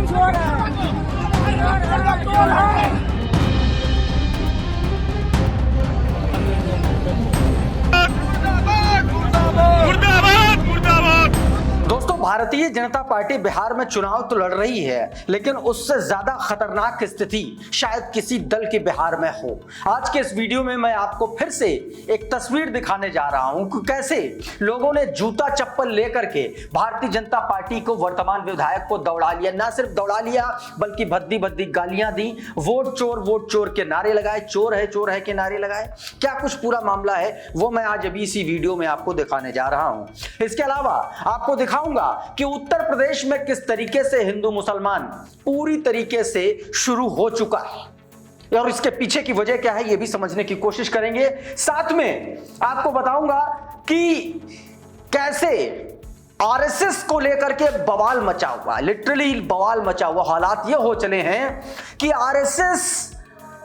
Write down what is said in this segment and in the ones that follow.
चोर है। दोस्तों, भारतीय जनता पार्टी बिहार में चुनाव तो लड़ रही है, लेकिन उससे ज्यादा खतरनाक स्थिति शायद किसी दल के बिहार में हो। आज के इस वीडियो में मैं आपको फिर से एक तस्वीर दिखाने जा रहा हूं कि कैसे लोगों ने जूता चप्पल लेकर के भारतीय जनता पार्टी को, वर्तमान विधायक को दौड़ा लिया। ना सिर्फ दौड़ा लिया बल्कि भद्दी भद्दी गालियां दी, वोट चोर के नारे लगाए, चोर है के नारे लगाए। क्या कुछ पूरा मामला है वो मैं आज अभी इसी वीडियो में आपको दिखाने जा रहा हूं। इसके अलावा आपको दिखाऊंगा कि उत्तर प्रदेश में किस तरीके से हिंदू मुसलमान पूरी तरीके से शुरू हो चुका है और इसके पीछे की वजह क्या है ये भी समझने की कोशिश करेंगे। साथ में आपको बताऊंगा कि कैसे आरएसएस को लेकर के बवाल मचा हुआ, लिटरली बवाल मचा हुआ। हालात ये हो चले हैं कि आरएसएस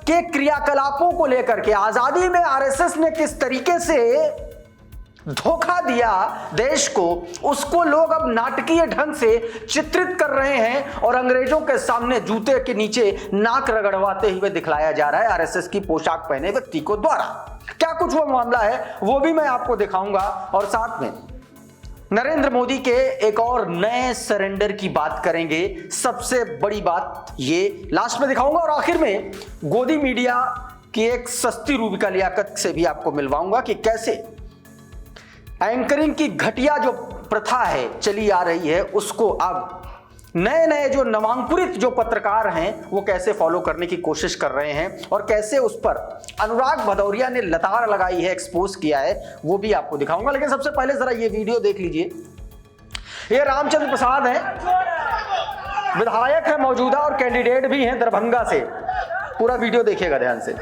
के क्रियाकलापों को लेकर के, आजादी में आरएसएस ने किस तरीके से धोखा दिया देश को, उसको लोग अब नाटकीय ढंग से चित्रित कर रहे हैं और अंग्रेजों के सामने जूते के नीचे नाक रगड़वाते हुए दिखलाया जा रहा है आरएसएस की पोशाक पहने व्यक्ति को द्वारा। क्या कुछ वो मामला है वो भी मैं आपको दिखाऊंगा और साथ में नरेंद्र मोदी के एक और नए सरेंडर की बात करेंगे। सबसे बड़ी बात ये लास्ट में दिखाऊंगा और आखिर में गोदी मीडिया की एक सस्ती रूबिका लियाकत से भी आपको मिलवाऊंगा कि कैसे एंकरिंग की घटिया जो प्रथा है चली आ रही है उसको अब नए नए जो नवांकुरित जो पत्रकार हैं वो कैसे फॉलो करने की कोशिश कर रहे हैं और कैसे उस पर अनुराग भदौरिया ने लताड़ लगाई है, एक्सपोज किया है, वो भी आपको दिखाऊंगा। लेकिन सबसे पहले जरा ये वीडियो देख लीजिए। ये रामचंद्र प्रसाद हैं, विधायक है मौजूदा और कैंडिडेट भी हैं दरभंगा से। पूरा वीडियो देखिएगा ध्यान से।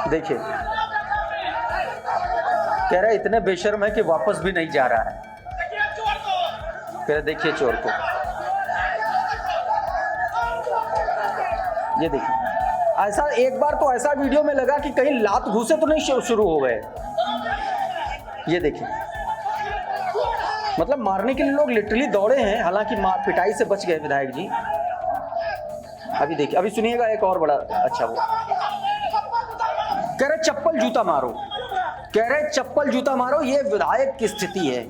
देखिए, कह रहा है इतने बेशर्म है कि वापस भी नहीं जा रहा है। कह रहे देखिए चोर को, ये देखिए। ऐसा एक बार तो ऐसा वीडियो में लगा कि कहीं लात घूसे तो नहीं शुरू हो गए। ये देखिए, मतलब मारने के लिए लोग लिटरली दौड़े हैं, हालांकि पिटाई से बच गए विधायक जी। अभी देखिए, अभी सुनिएगा एक और बड़ा अच्छा वो कह रहे चप्पल जूता मारो, कह रहे चप्पल जूता मारो। ये विधायक की स्थिति है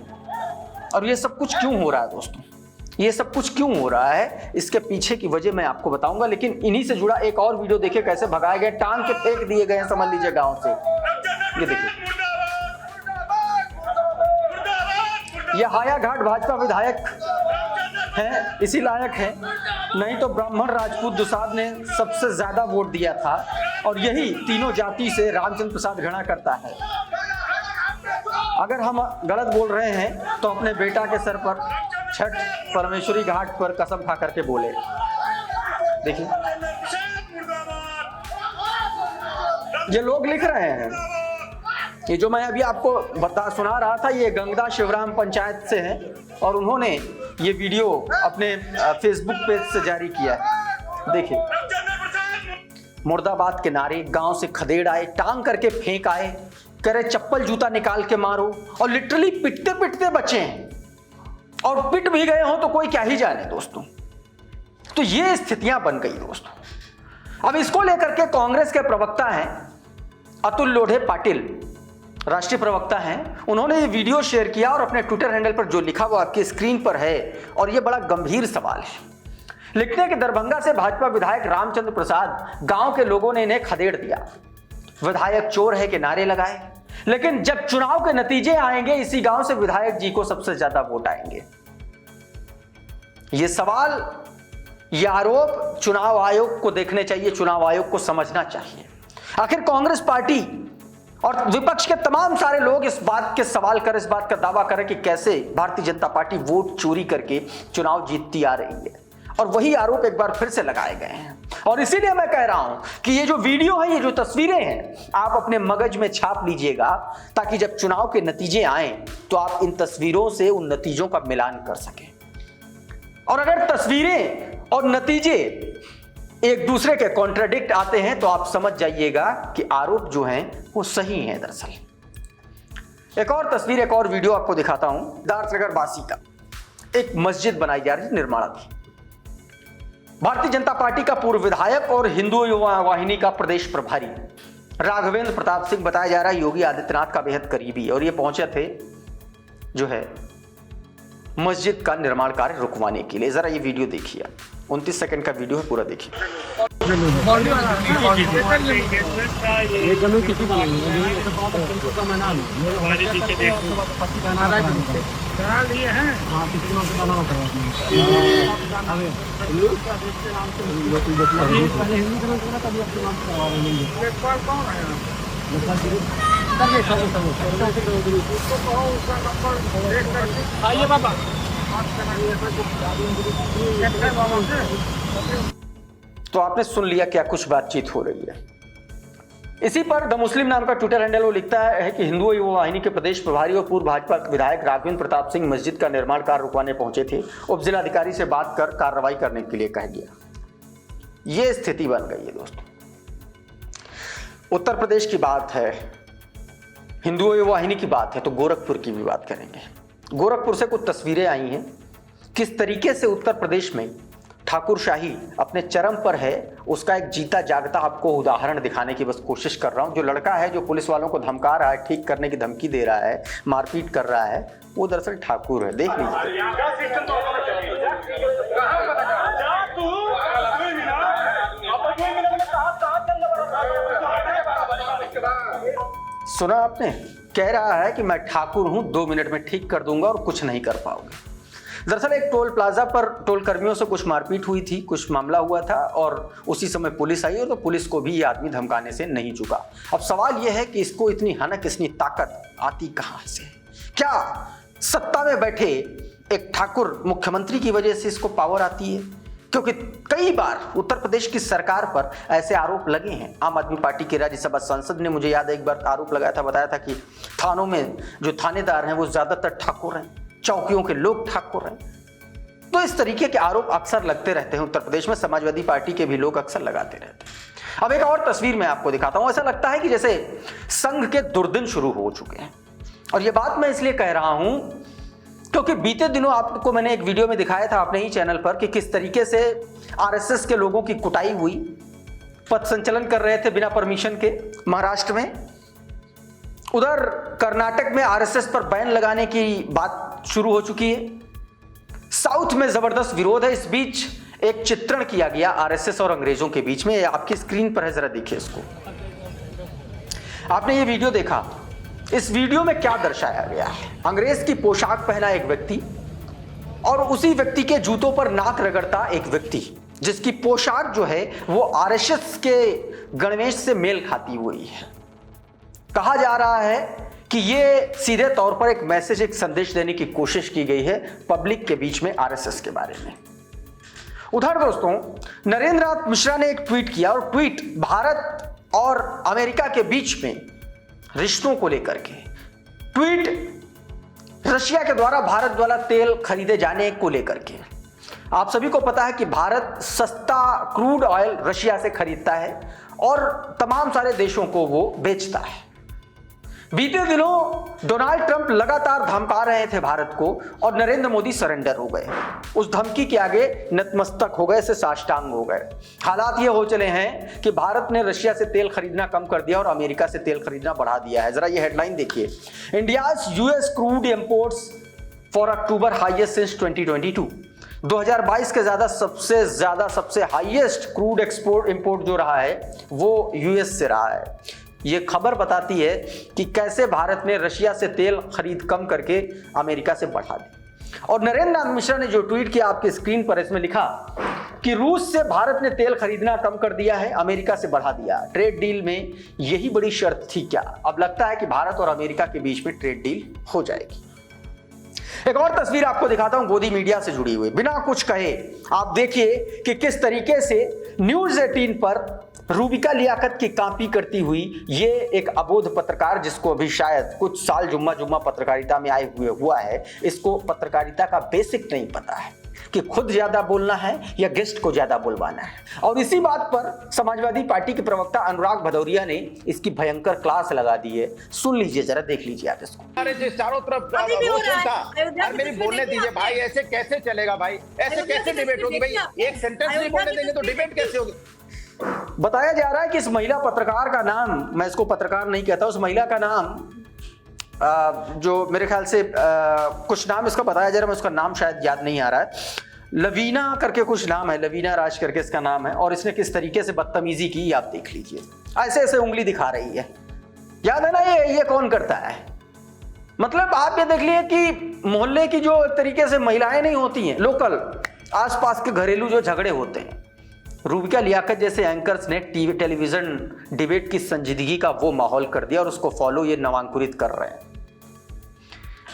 और ये सब कुछ क्यों हो रहा है दोस्तों, ये सब कुछ क्यों हो रहा है इसके पीछे की वजह मैं आपको बताऊंगा। लेकिन इन्हीं से जुड़ा एक और वीडियो देखिए, कैसे भगाए गए, टांग के फेंक दिए गए, समझ लीजिए गांव से। ये देखिए, ये हायाघाट भाजपा विधायक हैं, इसी लायक है, नहीं तो ब्राह्मण राजपूत दुसाध ने सबसे ज्यादा वोट दिया था और यही तीनों जाति से रामचंद्र प्रसाद घृणा करता है। अगर हम गलत बोल रहे हैं तो अपने बेटा के सर पर छठ परमेश्वरी घाट पर कसम खा करके बोले। देखिए, ये लोग लिख रहे हैं, ये जो मैं अभी आपको सुना रहा था ये गंगदा शिवराम पंचायत से है और उन्होंने ये वीडियो अपने फेसबुक पेज से जारी किया है। देखिए, मुर्दाबाद के नारे, गांव से खदेड़ आए, टांग करके फेंक आए, करे चप्पल जूता निकाल के मारो और लिटरली पिटते पिटते बचे हैं और पिट भी गए हो तो कोई क्या ही जाने दोस्तों। तो ये स्थितियां बन गई दोस्तों। अब इसको लेकर के कांग्रेस के प्रवक्ता हैं अतुल लोढ़े पाटिल, राष्ट्रीय प्रवक्ता हैं, उन्होंने ये वीडियो शेयर किया और अपने ट्विटर हैंडल पर जो लिखा वो आपकी स्क्रीन पर है और ये बड़ा गंभीर सवाल है। लिखते हैं कि दरभंगा से भाजपा विधायक रामचंद्र प्रसाद, गांव के लोगों ने इन्हें खदेड़ दिया, विधायक चोर है के नारे लगाए, लेकिन जब चुनाव के नतीजे आएंगे इसी गांव से विधायक जी को सबसे ज्यादा वोट आएंगे। ये सवाल, ये आरोप चुनाव आयोग को देखने चाहिए, चुनाव आयोग को समझना चाहिए। आखिर कांग्रेस पार्टी और विपक्ष के तमाम सारे लोग इस बात के सवाल करें, इस बात का दावा करें कि कैसे भारतीय जनता पार्टी वोट चोरी करके चुनाव जीतती आ रही है और वही आरोप एक बार फिर से लगाए गए हैं। और इसीलिए मैं कह रहा हूं कि ये जो वीडियो है, ये जो तस्वीरें हैं, आप अपने मगज में छाप लीजिएगा ताकि जब चुनाव के नतीजे आए तो आप इन तस्वीरों से उन नतीजों का मिलान कर सकें। और अगर तस्वीरें और नतीजे एक दूसरे के कॉन्ट्राडिक्ट आते हैं तो आप समझ जाइएगा कि आरोप जो हैं वो सही हैं दरअसल। एक और तस्वीर, एक और वीडियो आपको दिखाता हूं। सिद्धार्थनगर बासी का एक मस्जिद बनाई जा रही है निर्माणा की। भारतीय जनता पार्टी का पूर्व विधायक और हिंदू युवा वाहिनी का प्रदेश प्रभारी राघवेंद्र प्रताप सिंह बताया जा रहा है योगी आदित्यनाथ का बेहद करीबी, और ये पहुंचे थे जो है मस्जिद का निर्माण कार्य रुकवाने के लिए। जरा ये वीडियो देखिए, 29 सेकंड का वीडियो है, पूरा देखिए। आइए बाबा। तो आपने सुन लिया क्या कुछ बातचीत हो रही है। इसी पर द मुस्लिम नाम का ट्विटर हैंडल वो लिखता है कि हिंदू युवा वाहिनी के प्रदेश प्रभारी और पूर्व भाजपा विधायक राघवेंद्र प्रताप सिंह मस्जिद का निर्माण कार्य रुकवाने पहुंचे थे। उप जिलाधिकारी से बात कर कार्रवाई करने के लिए कह दिया। यह स्थिति बन गई है दोस्तों। उत्तर प्रदेश की बात है, हिंदू युवा वाहिनी की बात है, तो गोरखपुर की भी बात करेंगे। गोरखपुर से कुछ तस्वीरें आई हैं, किस तरीके से उत्तर प्रदेश में ठाकुरशाही अपने चरम पर है, उसका एक जीता जागता आपको उदाहरण दिखाने की बस कोशिश कर रहा हूं। जो लड़का है जो पुलिस वालों को धमका रहा है, ठीक करने की धमकी दे रहा है, मारपीट कर रहा है, वो दरअसल ठाकुर है। देख लीजिए। सुना आपने, कह रहा है कि मैं ठाकुर हूं, 2 मिनट में ठीक कर दूंगा और कुछ नहीं कर पाओगे। दरअसल एक टोल प्लाजा पर टोल कर्मियों से कुछ मारपीट हुई थी, कुछ मामला हुआ था और उसी समय पुलिस आई, और तो पुलिस को भी ये आदमी धमकाने से नहीं चुका। अब सवाल यह है कि इसको इतनी हनक, इतनी ताकत आती कहां से? क्या सत्ता में बैठे एक ठाकुर मुख्यमंत्री की वजह से इसको पावर आती है? क्योंकि कई बार उत्तर प्रदेश की सरकार पर ऐसे आरोप लगे हैं। आम आदमी पार्टी के राज्यसभा सांसद ने, मुझे याद है, एक बार आरोप लगाया था, बताया था कि थानों में जो थानेदार हैं वो ज्यादातर ठाकुर हैं, चौकियों के लोग ठाकुर हैं। तो इस तरीके के आरोप अक्सर लगते रहते हैं उत्तर प्रदेश में, समाजवादी पार्टी के भी लोग अक्सर लगाते रहते हैं। अब एक और तस्वीर मैं आपको दिखाता हूं। ऐसा लगता है कि जैसे संघ के दुर्दिन शुरू हो चुके हैं, और यह बात मैं इसलिए कह रहा हूं क्योंकि बीते दिनों आपको मैंने एक वीडियो में दिखाया था अपने ही चैनल पर कि किस तरीके से आरएसएस के लोगों की कुटाई हुई, पथ संचलन कर रहे थे बिना परमिशन के महाराष्ट्र में। उधर कर्नाटक में आरएसएस पर बैन लगाने की बात शुरू हो चुकी है। साउथ में जबरदस्त विरोध है। इस बीच एक चित्रण किया गया आरएसएस और अंग्रेजों के बीच में, आपकी स्क्रीन पर है, जरा देखिए इसको। आपने ये वीडियो देखा, इस वीडियो में क्या दर्शाया गया है? अंग्रेज की पोशाक पहना एक व्यक्ति और उसी व्यक्ति के जूतों पर नाक रगड़ता एक व्यक्ति, जिसकी पोशाक जो है वो आरएसएस के गणवेश से मेल खाती हुई है। कहा जा रहा है कि ये सीधे तौर पर एक मैसेज, एक संदेश देने की कोशिश की गई है पब्लिक के बीच में आरएसएस के बारे में। उधर दोस्तों नरेंद्र नाथ मिश्रा ने एक ट्वीट किया, और ट्वीट भारत और अमेरिका के बीच में रिश्तों को लेकर के। ट्वीट रशिया के द्वारा भारत द्वारा तेल खरीदे जाने को लेकर के। आप सभी को पता है कि भारत सस्ता क्रूड ऑयल रशिया से खरीदता है और तमाम सारे देशों को वो बेचता है। बीते दिनों डोनाल्ड ट्रंप लगातार धमका रहे थे भारत को, और नरेंद्र मोदी सरेंडर हो गए, उस धमकी के आगे नतमस्तक हो गए, से साष्टांग हो गए। हालात ये हो चले हैं कि भारत ने रशिया से तेल खरीदना कम कर दिया और अमेरिका से तेल खरीदना बढ़ा दिया है। जरा ये हेडलाइन देखिए, India's US crude imports for October highest since 2022। 2022 के सबसे हाईएस्ट क्रूड एक्सपोर्ट इंपोर्ट जो रहा है वो यूएस से रहा है। ये खबर बताती है कि कैसे भारत ने रशिया से तेल खरीद कम करके अमेरिका से बढ़ा दी। और नरेंद्र नाथ मिश्रा ने जो ट्वीट किया आपकी स्क्रीन पर, इसमें लिखा कि रूस से भारत ने तेल खरीदना कम कर दिया है, अमेरिका से बढ़ा दिया। ट्रेड डील में यही बड़ी शर्त थी क्या? अब लगता है कि भारत और अमेरिका के बीच में ट्रेड डील हो जाएगी। एक और तस्वीर आपको दिखाता हूं गोदी मीडिया से जुड़ी हुई। बिना कुछ कहे आप देखिए कि किस तरीके से न्यूज़ 18 पर रूबिका लियाकत की कॉपी करती हुई ये एक अबोध पत्रकार, जिसको अभी शायद कुछ साल जुम्मा पत्रकारिता में आए हुआ है, इसको पत्रकारिता का बेसिक नहीं पता है। कि खुद ज्यादा बोलना है या गेस्ट को ज्यादा बुलवाना है। और इसी बात पर समाजवादी पार्टी के प्रवक्ता अनुराग भदौरिया ने इसकी भयंकर क्लास लगा दी है। सुन लीजिए, जरा देख लीजिए आप इसको। अरे चारों तरफ था, मेरी बोलने दीजिए भाई, ऐसे कैसे चलेगा भाई, ऐसे कैसे डिबेट होगी भाई, एक सेंटेंस नहीं बोलने देंगे तो डिबेट कैसे होगी। बताया जा रहा है कि इस महिला पत्रकार का नाम, मैं इसको पत्रकार नहीं कहता, उस महिला का नाम जो मेरे ख्याल से कुछ नाम इसका बताया जा रहा है, मैं उसका नाम शायद याद नहीं आ रहा है, लवीना करके कुछ नाम है, लवीना राज करके इसका नाम है। और इसने किस तरीके से बदतमीजी की आप देख लीजिए, ऐसे ऐसे उंगली दिखा रही है। याद है ना, ये कौन करता है? मतलब आप ये देख लिए कि मोहल्ले की जो एक तरीके से महिलाएं नहीं होती हैं, लोकल आसपास के घरेलू जो झगड़े होते हैं, रूबिका लियाकत जैसे एंकर्स ने टेलीविजन डिबेट की संजीदगी का वो माहौल कर दिया और उसको फॉलो ये नवांकुरित कर रहे हैं।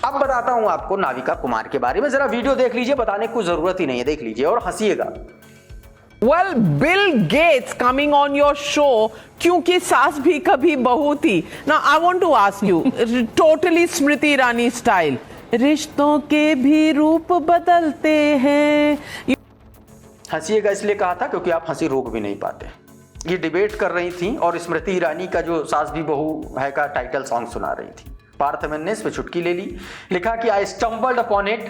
अब बताता हूं आपको नाविका कुमार के बारे में, जरा वीडियो देख लीजिए, बताने की कोई जरूरत ही नहीं है, देख लीजिए और हंसिएगा। Well, Bill Gates coming on your show, क्योंकि सास भी कभी बहू थी। Now I want to ask you, totally Smriti Irani style, रिश्तों के भी रूप बदलते हैं। हंसिएगा इसलिए कहा था क्योंकि आप हंसी रोक भी नहीं पाते। ये डिबेट कर रही थी और स्मृति ईरानी का जो सास भी बहू है का टाइटल सॉन्ग सुना रही थी। पार्थमन ने इस पे चुटकी ले ली, लिखा कि आई stumbled upon it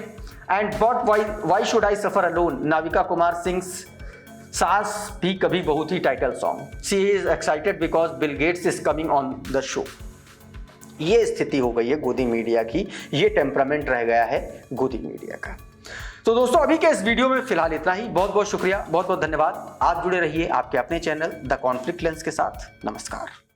and but why should I suffer alone. Navika Kumar sings सास भी कभी बहू थी title song. She is excited because Bill Gates is coming on the show. ये स्थिति हो गई है गोदी मीडिया की, ये टेम्परामेंट रह गया है गोदी मीडिया का। तो दोस्तों अभी के इस वीडियो में फिलहाल इतना ही। बहुत बहुत शुक्रिया, बहुत बहुत धन्यवाद। आप जुड़े रहिए आपके अपने चैनल द कॉन्फ्लिक्ट लेंस के साथ। नमस्कार।